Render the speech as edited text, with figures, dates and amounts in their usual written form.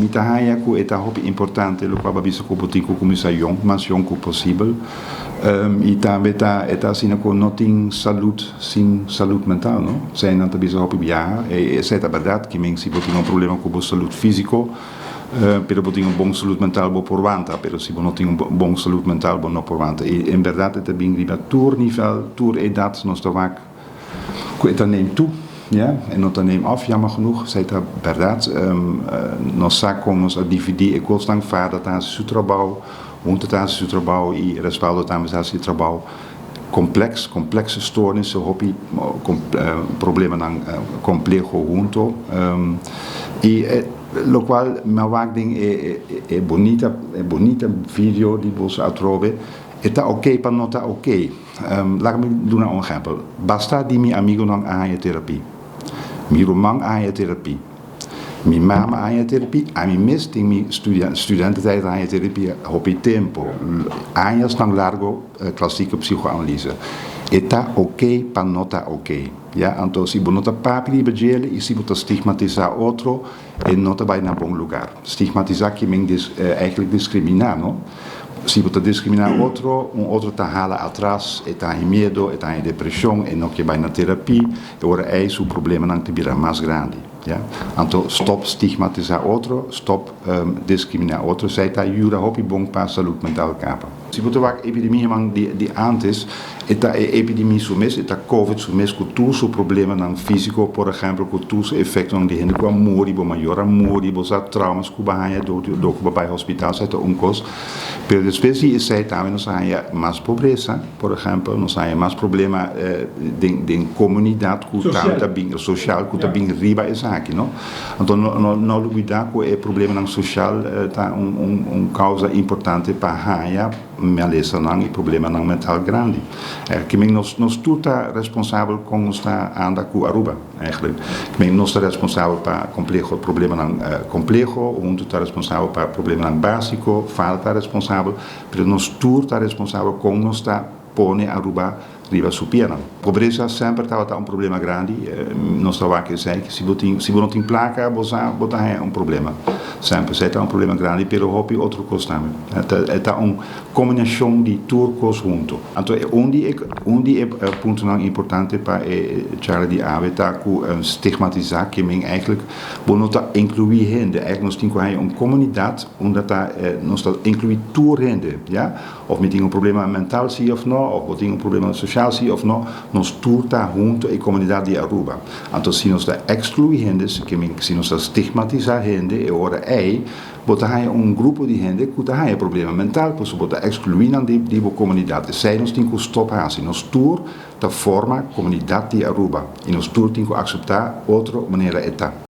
Mitahaya ku eta hopi importante lo kwa babisa ko botiko como sa young mas young ko possible. Ita beta eta sina ko noting salut mental, no? Zijn dan tabisa hopi biaha e seta verdad que men si botinho un problema com o saúde físico, pero botinho un bom saúde mental bo por vanta, pero si bo notinho un bom saúde mental bo no por vanta. E in verdad eta bing riba tour nível, tour edat nos te vaak ko eta neemt toe. Ja, en dat neemt af, jammer genoeg, zei dat verdad. Nos sacamos a dividir e constant vader aan zijn trabalho, onde aan zijn trabalho e respaldo aan zijn trabalho. Complexe stoornissen, hobby, problemen dan complexo junto. Lo qual me vaak ding e bonita video die we atrobe. Eta okay pa nota okay. Laat me doen een exempel. Basta di mi amigo nang aan je therapie. Mi romang aan je therapie. Mi mama aan je therapie. En mi mis ding mi studententijd aan je therapie. Hobby tempo. Años nang largo klassieke psychoanalyse. Eta okay pa nota okay. Ja, então si bo nota papi di begele e si bo stigmatizar outro e nota vai na bom lugar. Stigmatizar que men eigenlijk discriminar, no? Si você discriminar outro te halen atrás, está em medo, está em depressão, e não que vai na terapia, e ora é o problema não te vira mais grande. Ja? Então, stop stigmatizar outro, stop discriminar outro, zij está ajuda hopi bom para a saúde mental capa. Si você vai epidemia die antes, está epidemia sumes, está COVID sumes, com todos os problemas não físico, por exemplo, com todos os efeitos não de gente com amor, e maior amor, e você traumas com barranha do bij hospital, zij está cost. Pero después zij também nós há mais pobreza, por exemplo, nós há mais problema de comunidade com também social, com também riba é aqui, não? Então não lidar com o problema social tá causa importante para a maleza não e problema não mental grande. Que nós tudo tá responsável com nós tá anda com Aruba, eigenlijk. Que nós tá responsável para complexo problema não complexo, um tá responsável para problema não básico, falta responsável, pero nós tudo tá responsável com nós tá pone Aruba riba su piano. Pobreza sempre estava um problema grande. Nós estava que sei que se você não tem placa, você é problema. Sempre se é problema grande, pero hobby outro coisa também. É uma combinação de turcos junto. Então, onde é ponto não importante para Charlie de Ave tá com stigmatizar que men eigenlijk bonota incluir gente. Eigenlijk nós temos uma comunidade onde tá nós tá incluir tour gente, ja? Of met um problema mental sim ou não, of met um problema social sim ou não, nós tour tá junto a comunidade de Aruba. Então, se nós tá excluir gente, se nós tá stigmatizar gente, é hora bota grupo de gente que tem problema mental, pois bota excluir de comunidade. Zij nós temos que stopar assim. Nós tour da forma comunidade de Aruba. E nós tour temos que aceitar outra maneira eta.